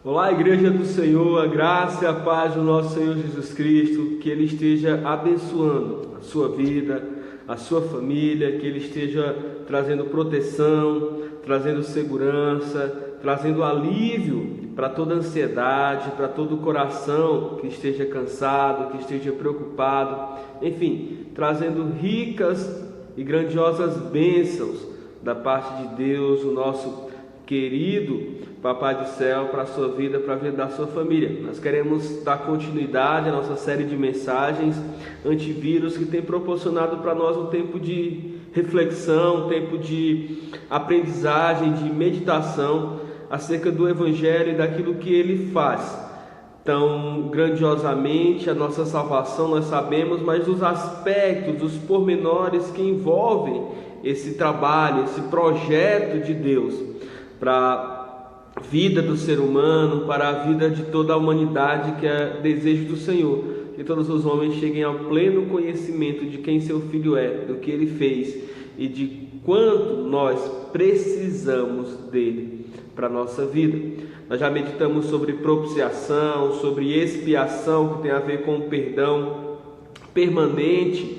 Olá, Igreja do Senhor, a graça e a paz do nosso Senhor Jesus Cristo, que Ele esteja abençoando a sua vida, a sua família, que Ele esteja trazendo proteção, trazendo segurança, trazendo alívio para toda ansiedade, para todo o coração que esteja cansado, que esteja preocupado, enfim, trazendo ricas e grandiosas bênçãos da parte de Deus, o nosso querido Papai do Céu, para a sua vida, para a vida da sua família. Nós queremos dar continuidade à nossa série de mensagens antivírus que tem proporcionado para nós um tempo de reflexão, um tempo de aprendizagem, de meditação acerca do Evangelho e daquilo que Ele faz tão grandiosamente. A nossa salvação nós sabemos, mas os aspectos, os pormenores que envolvem esse trabalho, esse projeto de Deus para a vida do ser humano, para a vida de toda a humanidade, que é desejo do Senhor, que todos os homens cheguem ao pleno conhecimento de quem seu Filho é, do que Ele fez e de quanto nós precisamos dele para a nossa vida. Nós já meditamos sobre propiciação, sobre expiação, que tem a ver com o perdão permanente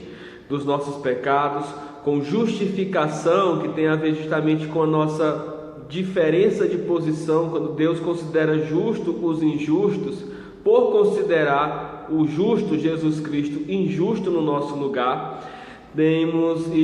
dos nossos pecados, com justificação, que tem a ver justamente com a nossa diferença de posição, quando Deus considera justo os injustos, por considerar o justo Jesus Cristo injusto no nosso lugar.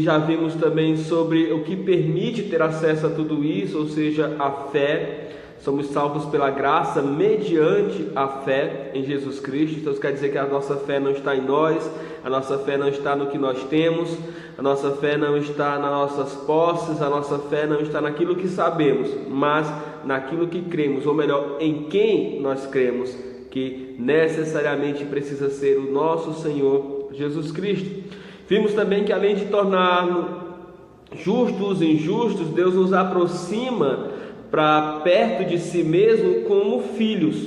Já vimos também sobre o que permite ter acesso a tudo isso, ou seja, a fé. Somos salvos pela graça mediante a fé em Jesus Cristo. Então isso quer dizer que a nossa fé não está em nós, a nossa fé não está no que nós temos, a nossa fé não está nas nossas posses, a nossa fé não está naquilo que sabemos, mas naquilo que cremos, ou melhor, em quem nós cremos, que necessariamente precisa ser o nosso Senhor Jesus Cristo. Vimos também que além de tornar justos os injustos, Deus nos aproxima para perto de si mesmo como filhos,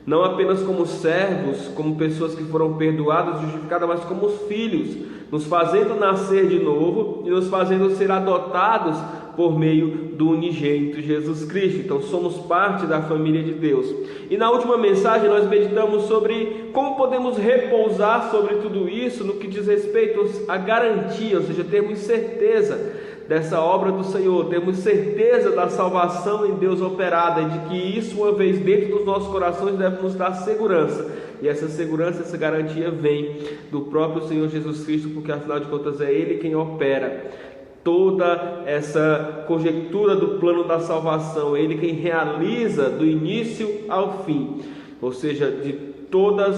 não apenas como servos, como pessoas que foram perdoadas, justificadas, mas como filhos, nos fazendo nascer de novo e nos fazendo ser adotados por meio do unigênito Jesus Cristo. Então somos parte da família de Deus. E na última mensagem nós meditamos sobre como podemos repousar sobre tudo isso no que diz respeito à garantia, ou seja, termos certeza dessa obra do Senhor, temos certeza da salvação em Deus operada, e de que isso, uma vez dentro dos nossos corações, deve nos dar segurança. E essa segurança, essa garantia vem do próprio Senhor Jesus Cristo, porque afinal de contas é Ele quem opera toda essa conjectura do plano da salvação, é Ele quem realiza do início ao fim, ou seja, de todas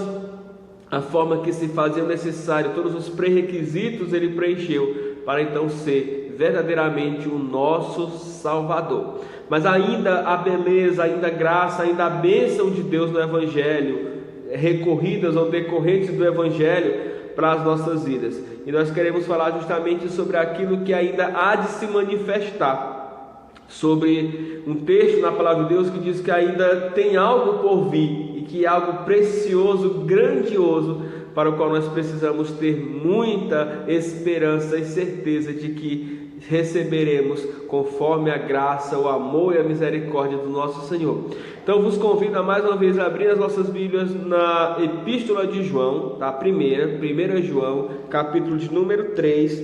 a forma que se fazia necessário, todos os pré-requisitos Ele preencheu para então ser verdadeiramente o nosso Salvador. Mas ainda a beleza, ainda a graça, ainda a bênção de Deus no Evangelho, recorridas ou decorrentes do Evangelho para as nossas vidas. E nós queremos falar justamente sobre aquilo que ainda há de se manifestar, sobre um texto na Palavra de Deus que diz que ainda tem algo por vir, e que é algo precioso, grandioso, para o qual nós precisamos ter muita esperança e certeza de que receberemos conforme a graça, o amor e a misericórdia do nosso Senhor. Então vos convido a mais uma vez a abrir as nossas Bíblias na Epístola de João, tá? 1 João, capítulo de número 3.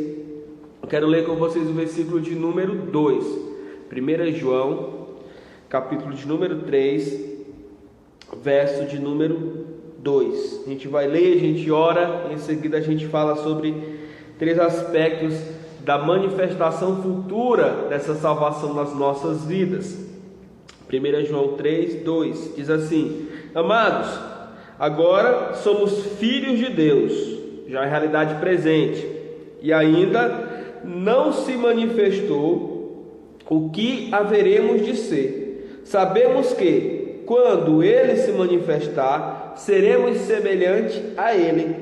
Eu quero ler com vocês o versículo de número 2. 1 João, capítulo de número 3, verso de número 2. A gente vai ler, a gente ora, em seguida a gente fala sobre 3 aspectos da manifestação futura dessa salvação nas nossas vidas. 1 João 3, 2 diz assim: Amados, agora somos filhos de Deus, já é realidade presente, e ainda não se manifestou o que haveremos de ser. Sabemos que, quando Ele se manifestar, seremos semelhantes a Ele,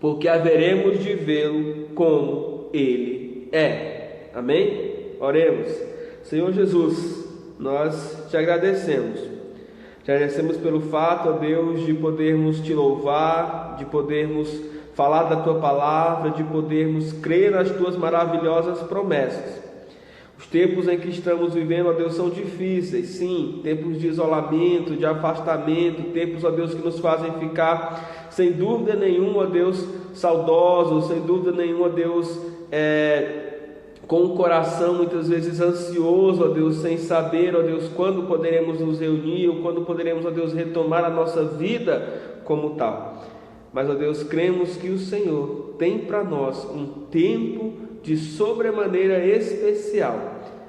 porque haveremos de vê-lo como Ele é. Amém? Oremos. Senhor Jesus, nós te agradecemos. Te agradecemos pelo fato, ó Deus, de podermos te louvar, de podermos falar da tua palavra, de podermos crer nas tuas maravilhosas promessas. Os tempos em que estamos vivendo, ó Deus, são difíceis, sim, tempos de isolamento, de afastamento, tempos, ó Deus, que nos fazem ficar, sem dúvida nenhuma, ó Deus, saudosos, sem dúvida nenhuma, ó Deus, com o coração muitas vezes ansioso, ó Deus, sem saber, ó Deus, quando poderemos nos reunir, ou quando poderemos, ó Deus, retomar a nossa vida como tal. Mas, ó Deus, cremos que o Senhor tem para nós um tempo de sobremaneira especial,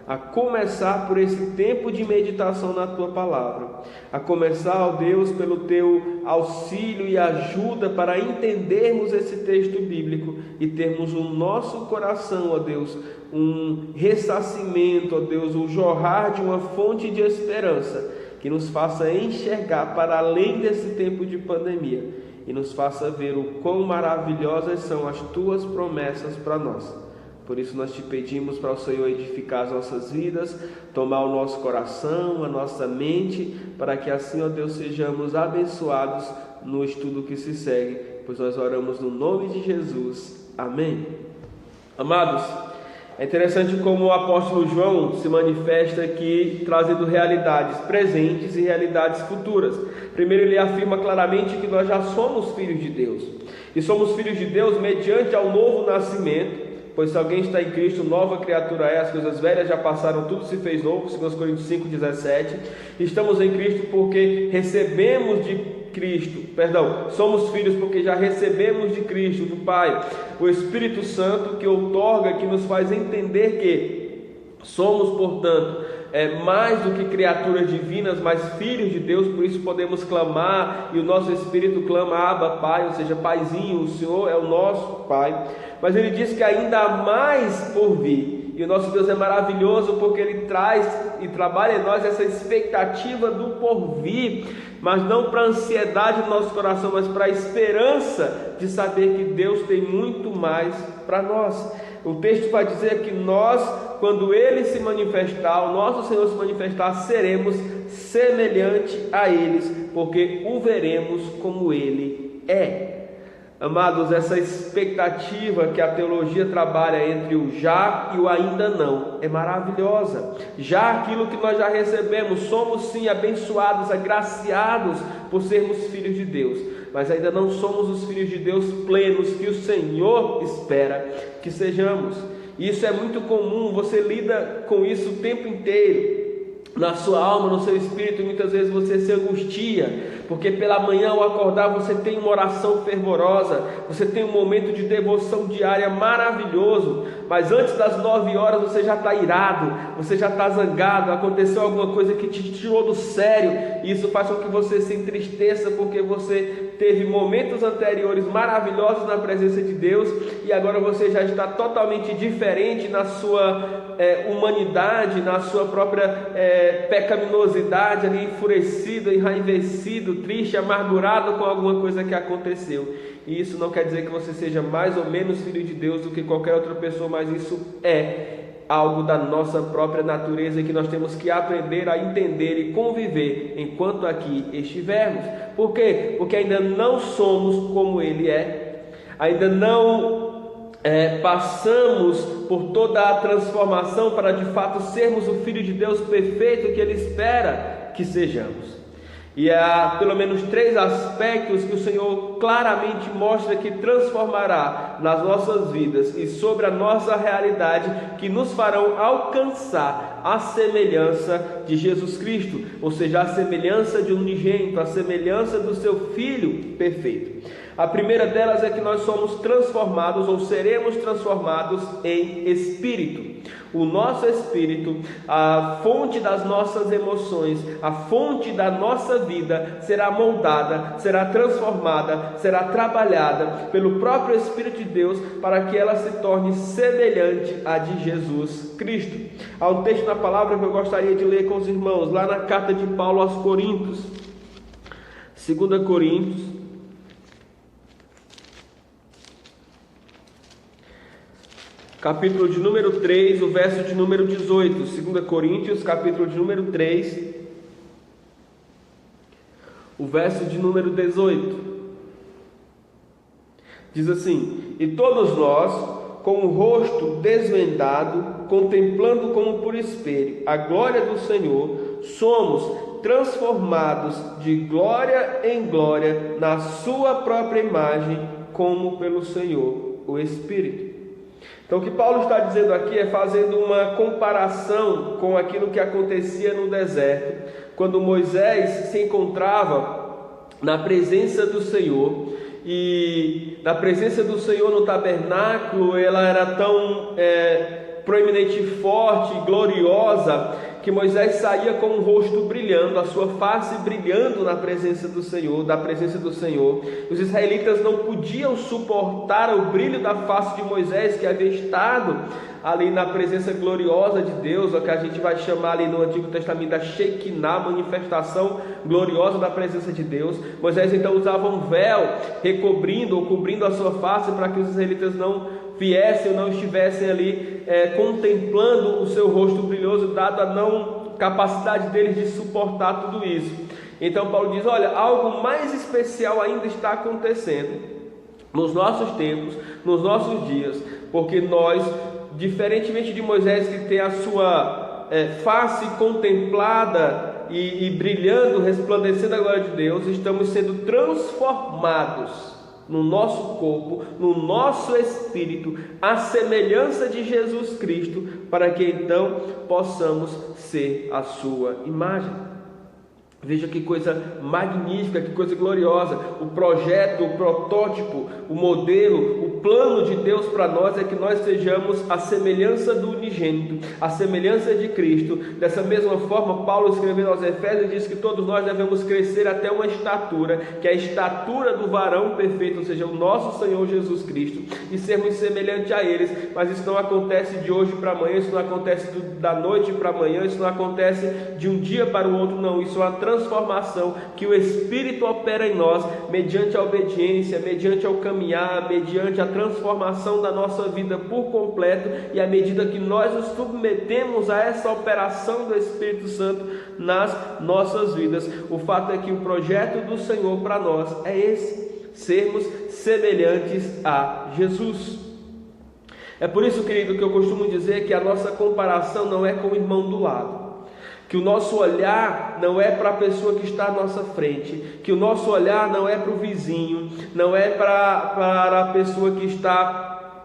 a começar por esse tempo de meditação na Tua Palavra, a começar, ó Deus, pelo Teu auxílio e ajuda para entendermos esse texto bíblico e termos o nosso coração, ó Deus, um ressarcimento, ó Deus, o jorrar de uma fonte de esperança, que nos faça enxergar para além desse tempo de pandemia e nos faça ver o quão maravilhosas são as Tuas promessas para nós. Por isso nós te pedimos para o Senhor edificar as nossas vidas, tomar o nosso coração, a nossa mente, para que assim, ó Deus, sejamos abençoados no estudo que se segue, pois nós oramos no nome de Jesus. Amém. Amados, é interessante como o apóstolo João se manifesta aqui, trazendo realidades presentes e realidades futuras. Primeiro, ele afirma claramente que nós já somos filhos de Deus, e somos filhos de Deus mediante ao novo nascimento. Pois se alguém está em Cristo, nova criatura é, as coisas velhas já passaram, tudo se fez novo, 2 Coríntios 5,17. Estamos em Cristo porque recebemos de Cristo, somos filhos porque já recebemos de Cristo, do Pai, o Espírito Santo, que outorga, que nos faz entender que somos, portanto, mais do que criaturas divinas, mas filhos de Deus. Por isso podemos clamar, e o nosso Espírito clama, Abba, Pai, ou seja, Paizinho, o Senhor é o nosso Pai. Mas ele diz que ainda há mais por vir, e o nosso Deus é maravilhoso porque ele traz e trabalha em nós essa expectativa do porvir, mas não para a ansiedade do nosso coração, mas para a esperança de saber que Deus tem muito mais para nós. O texto vai dizer que nós, quando Ele se manifestar, o nosso Senhor se manifestar, seremos semelhante a eles, porque o veremos como Ele é. Amados, essa expectativa que a teologia trabalha entre o já e o ainda não é maravilhosa. Já aquilo que nós já recebemos, somos sim abençoados, agraciados por sermos filhos de Deus, mas ainda não somos os filhos de Deus plenos que o Senhor espera que sejamos. E isso é muito comum, você lida com isso o tempo inteiro. Na sua alma, no seu espírito, muitas vezes você se angustia, porque pela manhã ao acordar você tem uma oração fervorosa, você tem um momento de devoção diária maravilhoso, mas antes das 9 horas você já está irado, você já está zangado, aconteceu alguma coisa que te tirou do sério, e isso faz com que você se entristeça, porque você teve momentos anteriores maravilhosos na presença de Deus, e agora você já está totalmente diferente na sua humanidade, na sua própria pecaminosidade, ali enfurecido, enraivecido, triste, amargurado com alguma coisa que aconteceu. E isso não quer dizer que você seja mais ou menos filho de Deus do que qualquer outra pessoa, mas isso é algo da nossa própria natureza que nós temos que aprender a entender e conviver enquanto aqui estivermos. Por quê? Porque ainda não somos como Ele é, ainda não passamos por toda a transformação para de fato sermos o Filho de Deus perfeito que Ele espera que sejamos. E há pelo menos 3 aspectos que o Senhor claramente mostra que transformará nas nossas vidas e sobre a nossa realidade, que nos farão alcançar a semelhança de Jesus Cristo, ou seja, a semelhança de um unigênito, a semelhança do seu Filho perfeito. A primeira delas é que nós somos transformados, ou seremos transformados em espírito. O nosso espírito, a fonte das nossas emoções, a fonte da nossa vida, será moldada, será transformada, será trabalhada pelo próprio Espírito de Deus, para que ela se torne semelhante à de Jesus Cristo. Há um texto na palavra que eu gostaria de ler com os irmãos, lá na carta de Paulo aos Coríntios, 2 Coríntios, capítulo de número 3, o verso de número 18. 2 Coríntios, capítulo de número 3, o verso de número 18. Diz assim: e todos nós, com o rosto desvendado, contemplando como por espelho a glória do Senhor, somos transformados de glória em glória na sua própria imagem, como pelo Senhor, o Espírito. Então o que Paulo está dizendo aqui é fazendo uma comparação com aquilo que acontecia no deserto, quando Moisés se encontrava na presença do Senhor. E na presença do Senhor no tabernáculo, ela era tão proeminente, forte, gloriosa, que Moisés saía com o rosto brilhando, a sua face brilhando na presença do Senhor, da presença do Senhor. Os israelitas não podiam suportar o brilho da face de Moisés, que havia estado ali na presença gloriosa de Deus, o que a gente vai chamar ali no Antigo Testamento da Shekinah, manifestação gloriosa da presença de Deus. Moisés então usava um véu recobrindo ou cobrindo a sua face, para que os israelitas não viessem ou não estivessem ali contemplando o seu rosto brilhoso, dado a não capacidade deles de suportar tudo isso. Então Paulo diz: olha, algo mais especial ainda está acontecendo nos nossos tempos, nos nossos dias, porque nós, diferentemente de Moisés, que tem a sua face contemplada e brilhando, resplandecendo a glória de Deus, estamos sendo transformados no nosso corpo, no nosso espírito, à semelhança de Jesus Cristo, para que então possamos ser a sua imagem. Veja que coisa magnífica, que coisa gloriosa. O projeto, o protótipo, o modelo, o plano de Deus para nós é que nós sejamos a semelhança do unigênito, a semelhança de Cristo. Dessa mesma forma, Paulo, escrevendo aos Efésios, diz que todos nós devemos crescer até uma estatura, que é a estatura do varão perfeito, ou seja, o nosso Senhor Jesus Cristo, e sermos semelhantes a eles. Mas isso não acontece de hoje para amanhã, isso não acontece da noite para amanhã, isso não acontece de um dia para o outro, não. Isso é uma transformação que o Espírito opera em nós, mediante a obediência, mediante ao caminhar, mediante a transformação da nossa vida por completo. E à medida que nós nos submetemos a essa operação do Espírito Santo nas nossas vidas, o fato é que o projeto do Senhor para nós é esse: sermos semelhantes a Jesus. É por isso, querido, que eu costumo dizer que a nossa comparação não é com o irmão do lado, que o nosso olhar não é para a pessoa que está à nossa frente, que o nosso olhar não é para o vizinho, não é para a pessoa que está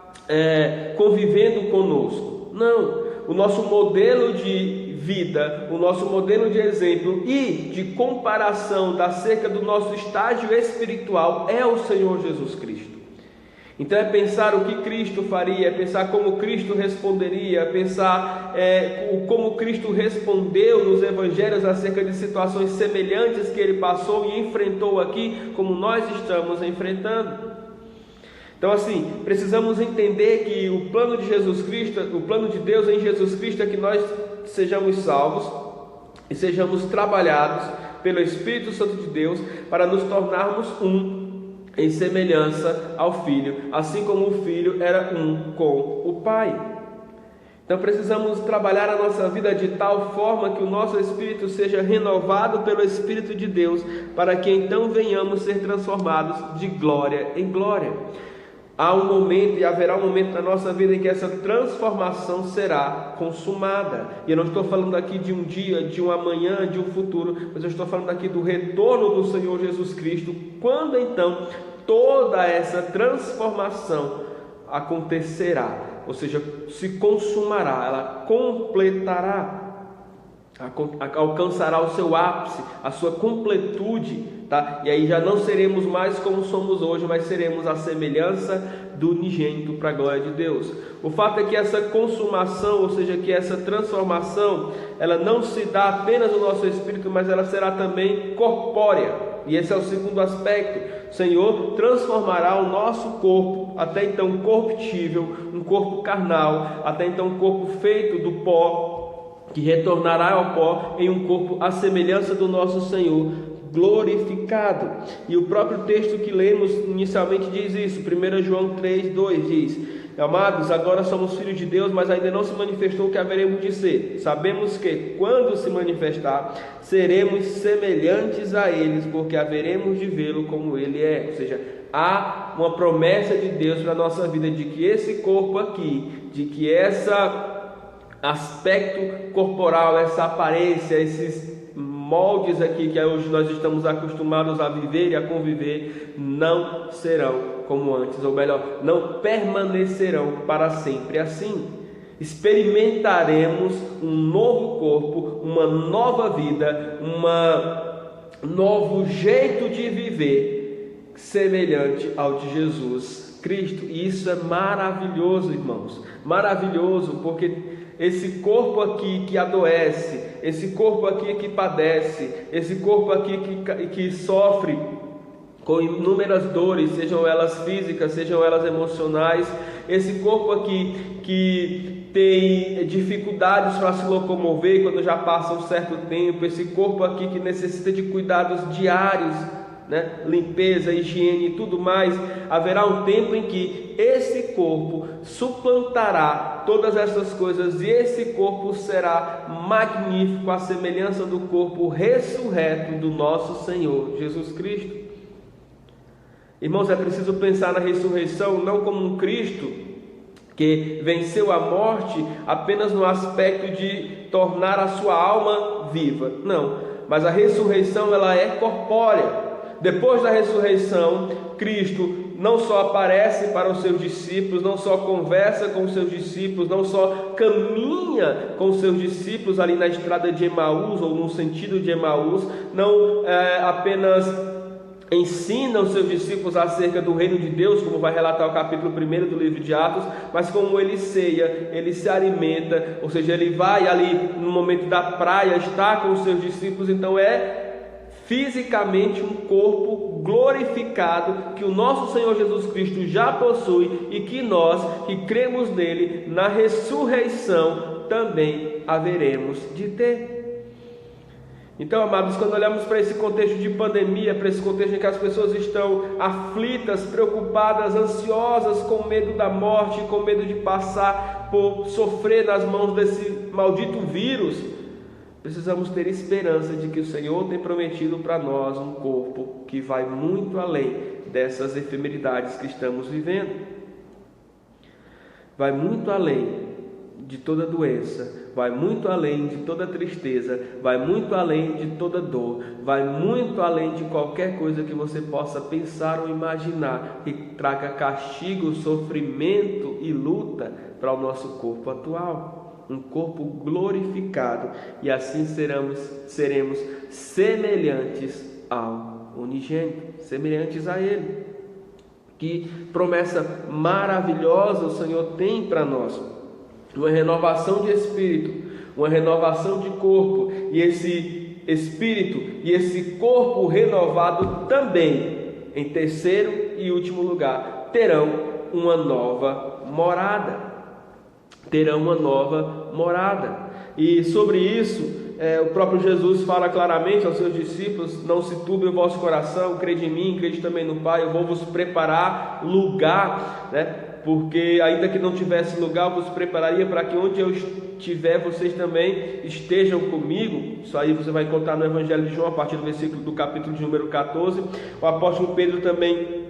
convivendo conosco. Não, o nosso modelo de vida, o nosso modelo de exemplo e de comparação acerca do nosso estágio espiritual é o Senhor Jesus Cristo. Então é pensar o que Cristo faria, é pensar como Cristo responderia, é pensar como Cristo respondeu nos evangelhos acerca de situações semelhantes que Ele passou e enfrentou aqui, como nós estamos enfrentando. Então assim, precisamos entender que o plano de Jesus Cristo, o plano de Deus em Jesus Cristo é que nós sejamos salvos e sejamos trabalhados pelo Espírito Santo de Deus para nos tornarmos em semelhança ao Filho, assim como o Filho era com o Pai. Então precisamos trabalhar a nossa vida de tal forma que o nosso espírito seja renovado pelo Espírito de Deus, para que então venhamos ser transformados de glória em glória. Há um momento e haverá um momento na nossa vida em que essa transformação será consumada. E eu não estou falando aqui de um dia, de um amanhã, de um futuro, mas eu estou falando aqui do retorno do Senhor Jesus Cristo, quando então toda essa transformação acontecerá, ou seja, se consumará, ela completará, alcançará o seu ápice, a sua completude, tá? E aí já não seremos mais como somos hoje, mas seremos a semelhança do unigênito para a glória de Deus. O fato é que essa consumação, ou seja, que essa transformação, ela não se dá apenas no nosso espírito, mas ela será também corpórea. E esse é o segundo aspecto. O Senhor transformará o nosso corpo, até então corruptível, um corpo carnal, até então um corpo feito do pó, que retornará ao pó, em um corpo à semelhança do nosso Senhor, glorificado. E o próprio texto que lemos inicialmente diz isso. 1 João 3:2 diz: amados, agora somos filhos de Deus, mas ainda não se manifestou o que haveremos de ser. Sabemos que quando se manifestar, seremos semelhantes a eles, porque haveremos de vê-lo como ele é. Ou seja, há uma promessa de Deus para a nossa vida, de que esse corpo aqui, de que esse aspecto corporal, essa aparência, esses moldes aqui que hoje nós estamos acostumados a viver e a conviver, não serão como antes, ou melhor, não permanecerão para sempre assim. Experimentaremos um novo corpo, uma nova vida, um novo jeito de viver, semelhante ao de Jesus Cristo. E isso é maravilhoso, irmãos, maravilhoso, porque esse corpo aqui que adoece, esse corpo aqui que padece, esse corpo aqui que sofre com inúmeras dores, sejam elas físicas, sejam elas emocionais, esse corpo aqui que tem dificuldades para se locomover quando já passa um certo tempo, esse corpo aqui que necessita de cuidados diários, né? Limpeza, higiene e tudo mais, haverá um tempo em que esse corpo suplantará todas essas coisas e esse corpo será magnífico, à semelhança do corpo ressurreto do nosso Senhor Jesus Cristo. Irmãos, é preciso pensar na ressurreição não como um Cristo que venceu a morte apenas no aspecto de tornar a sua alma viva, não, mas a ressurreição ela é corpórea. Depois da ressurreição, Cristo não só aparece para os seus discípulos, não só conversa com os seus discípulos, não só caminha com os seus discípulos ali na estrada de Emaús, ou no sentido de Emaús, não apenas ensina os seus discípulos acerca do reino de Deus, como vai relatar o capítulo 1 do livro de Atos, mas como ele ceia, ele se alimenta, ou seja, ele vai ali no momento da praia, está com os seus discípulos, então é fisicamente um corpo glorificado que o nosso Senhor Jesus Cristo já possui e que nós que cremos nele, na ressurreição, também haveremos de ter. Então, amados, quando olhamos para esse contexto de pandemia, para esse contexto em que as pessoas estão aflitas, preocupadas, ansiosas, com medo da morte, com medo de passar por sofrer nas mãos desse maldito vírus, precisamos ter esperança de que o Senhor tem prometido para nós um corpo que vai muito além dessas efemeridades que estamos vivendo. Vai muito além de toda doença, vai muito além de toda tristeza, vai muito além de toda dor, vai muito além de qualquer coisa que você possa pensar ou imaginar que traga castigo, sofrimento e luta para o nosso corpo atual. Um corpo glorificado, e assim seremos semelhantes ao unigênito, semelhantes a Ele. Que promessa maravilhosa o Senhor tem para nós, uma renovação de espírito, uma renovação de corpo, e esse espírito e esse corpo renovado também, em terceiro e último lugar, terão uma nova morada. Terão uma nova morada. E sobre isso, o próprio Jesus fala claramente aos seus discípulos: não se turbe o vosso coração, crede em mim, crede também no Pai, eu vou vos preparar lugar, né? Porque ainda que não tivesse lugar, eu vos prepararia para que onde eu estiver, vocês também estejam comigo. Isso aí você vai encontrar no Evangelho de João, a partir do capítulo de número 14. O apóstolo Pedro também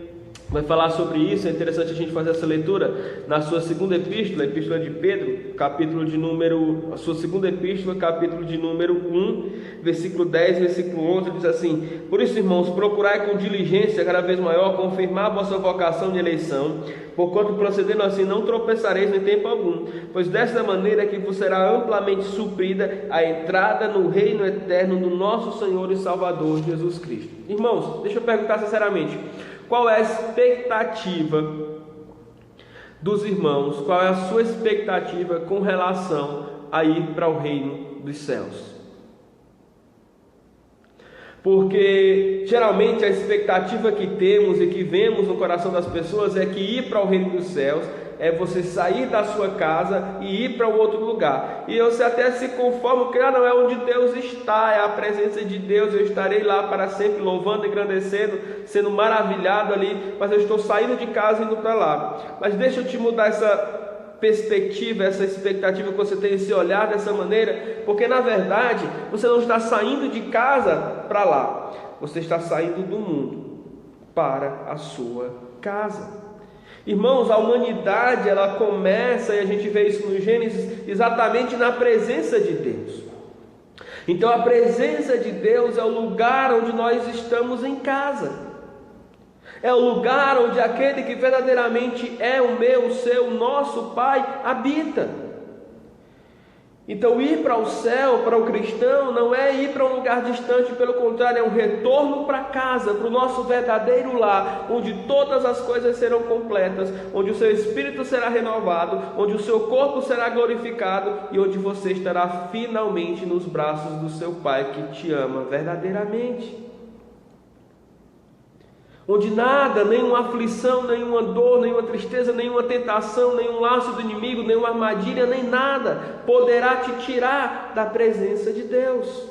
vai falar sobre isso. É interessante a gente fazer essa leitura na sua segunda epístola, a epístola de Pedro, a sua segunda epístola, capítulo de número 1, versículo 10, versículo 11, diz assim: por isso, irmãos, procurai com diligência cada vez maior confirmar a vossa vocação de eleição, porquanto procedendo assim não tropeçareis em tempo algum, pois desta maneira é que vos será amplamente suprida a entrada no reino eterno do nosso Senhor e Salvador Jesus Cristo. Irmãos, deixa eu perguntar sinceramente: qual é a expectativa dos irmãos? Qual é a sua expectativa com relação a ir para o reino dos céus? Porque geralmente a expectativa que temos e que vemos no coração das pessoas é que ir para o reino dos céus é você sair da sua casa e ir para o outro lugar. E você até se conforma, porque não é onde Deus está, é a presença de Deus, eu estarei lá para sempre louvando, engrandecendo, sendo maravilhado ali, mas eu estou saindo de casa e indo para lá. Mas deixa eu te mudar essa perspectiva, essa expectativa, que você tem esse olhar dessa maneira, porque na verdade você não está saindo de casa para lá, você está saindo do mundo. para a sua casa. Irmãos, a humanidade ela começa, e a gente vê isso no Gênesis, exatamente na presença de Deus. Então a presença de Deus é o lugar onde nós estamos em casa. É o lugar onde aquele que verdadeiramente é o meu, o seu, o nosso Pai habita. Então ir para o céu, para o cristão, não é ir para um lugar distante, pelo contrário, é um retorno para casa, para o nosso verdadeiro lar, onde todas as coisas serão completas, onde o seu espírito será renovado, onde o seu corpo será glorificado e onde você estará finalmente nos braços do seu Pai que te ama verdadeiramente. Onde nada, nenhuma aflição, nenhuma dor, nenhuma tristeza, nenhuma tentação, nenhum laço do inimigo, nenhuma armadilha, nem nada poderá te tirar da presença de Deus.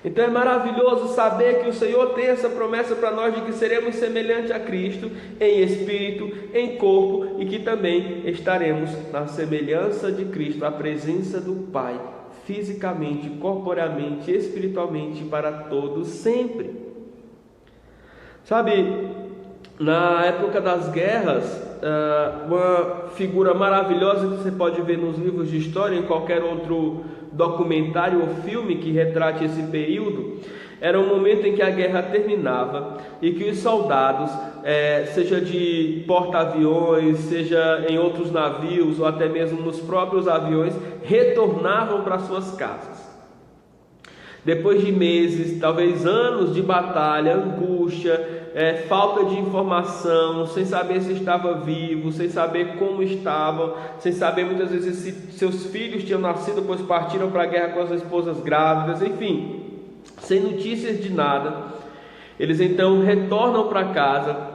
Então é maravilhoso saber que o Senhor tem essa promessa para nós de que seremos semelhantes a Cristo em espírito, em corpo, e que também estaremos na semelhança de Cristo, a presença do Pai, fisicamente, corporeamente, espiritualmente, para todos sempre. Sabe, na época das guerras, uma figura maravilhosa que você pode ver nos livros de história, em qualquer outro documentário ou filme que retrate esse período, era um momento em que a guerra terminava e que os soldados, seja de porta-aviões, seja em outros navios ou até mesmo nos próprios aviões, retornavam para suas casas. Depois de meses, talvez anos de batalha, angústia, falta de informação, sem saber se estava vivo, sem saber como estavam, sem saber muitas vezes se seus filhos tinham nascido, pois partiram para a guerra com as esposas grávidas, enfim, sem notícias de nada, eles então retornam para casa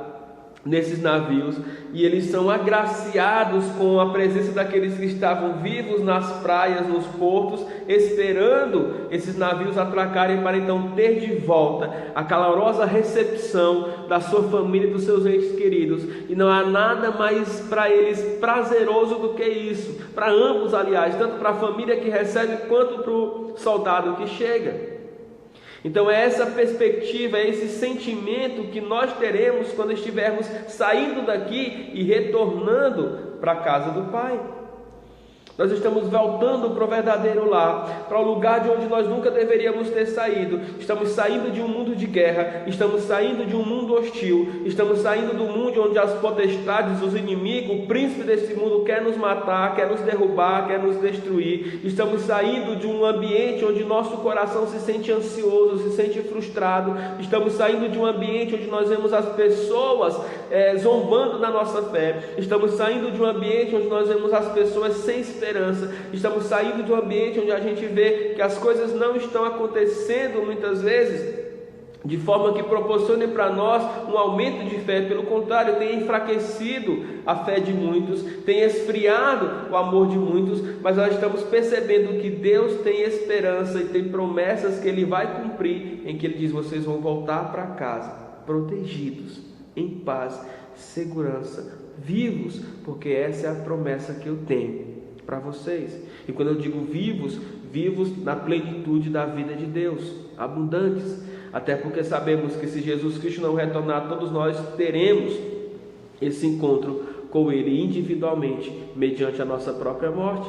nesses navios e eles são agraciados com a presença daqueles que estavam vivos nas praias, nos portos, esperando esses navios atracarem para então ter de volta a calorosa recepção da sua família e dos seus entes queridos. E não há nada mais para eles prazeroso do que isso, para ambos, aliás, tanto para a família que recebe quanto para o soldado que chega. Então é essa perspectiva, é esse sentimento que nós teremos quando estivermos saindo daqui e retornando para a casa do Pai. Nós estamos voltando para o verdadeiro lar, para o lugar de onde nós nunca deveríamos ter saído. Estamos saindo de um mundo de guerra, estamos saindo de um mundo hostil, estamos saindo do mundo onde as potestades, os inimigos, o príncipe desse mundo quer nos matar, quer nos derrubar, quer nos destruir. Estamos saindo de um ambiente onde nosso coração se sente ansioso, se sente frustrado. Estamos saindo de um ambiente onde nós vemos as pessoas zombando da nossa fé. Estamos saindo de um ambiente onde nós vemos as pessoas sem esperança. Estamos saindo de um ambiente onde a gente vê que as coisas não estão acontecendo muitas vezes de forma que proporcione para nós um aumento de fé. Pelo contrário, tem enfraquecido a fé de muitos, tem esfriado o amor de muitos, mas nós estamos percebendo que Deus tem esperança e tem promessas que Ele vai cumprir, em que Ele diz: vocês vão voltar para casa protegidos, em paz, segurança, vivos, porque essa é a promessa que eu tenho para vocês. E quando eu digo vivos, vivos na plenitude da vida de Deus, abundantes, até porque sabemos que se Jesus Cristo não retornar, todos nós teremos esse encontro com Ele individualmente, mediante a nossa própria morte,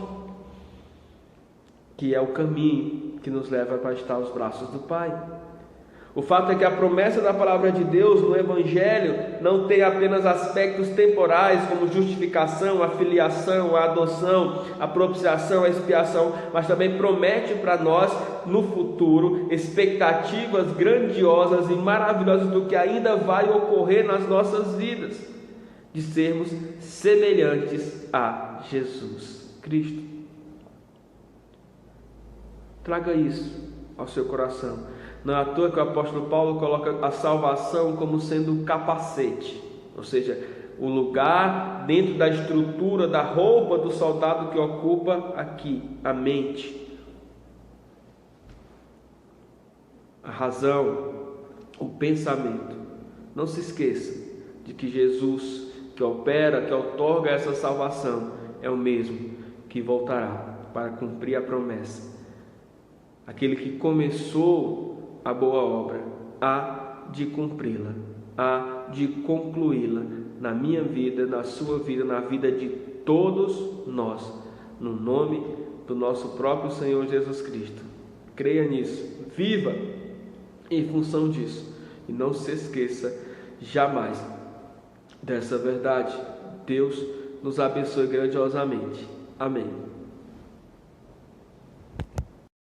que é o caminho que nos leva para estar aos braços do Pai. O fato é que a promessa da palavra de Deus no Evangelho não tem apenas aspectos temporais, como justificação, a filiação, a adoção, a propiciação, a expiação, mas também promete para nós, no futuro, expectativas grandiosas e maravilhosas do que ainda vai ocorrer nas nossas vidas, de sermos semelhantes a Jesus Cristo. Traga isso ao seu coração. Não é à toa que o apóstolo Paulo coloca a salvação como sendo o capacete, ou seja, o lugar dentro da estrutura da roupa do soldado que ocupa aqui, a mente, a razão, o pensamento. Não se esqueça de que Jesus, que opera, que outorga essa salvação, é o mesmo que voltará para cumprir a promessa. Aquele que começou a boa obra há de cumpri-la há de concluí-la na minha vida, na sua vida, na vida de todos nós, no nome do nosso próprio Senhor Jesus Cristo. Creia nisso, viva em função disso e não se esqueça jamais dessa verdade. Deus nos abençoe grandiosamente. Amém.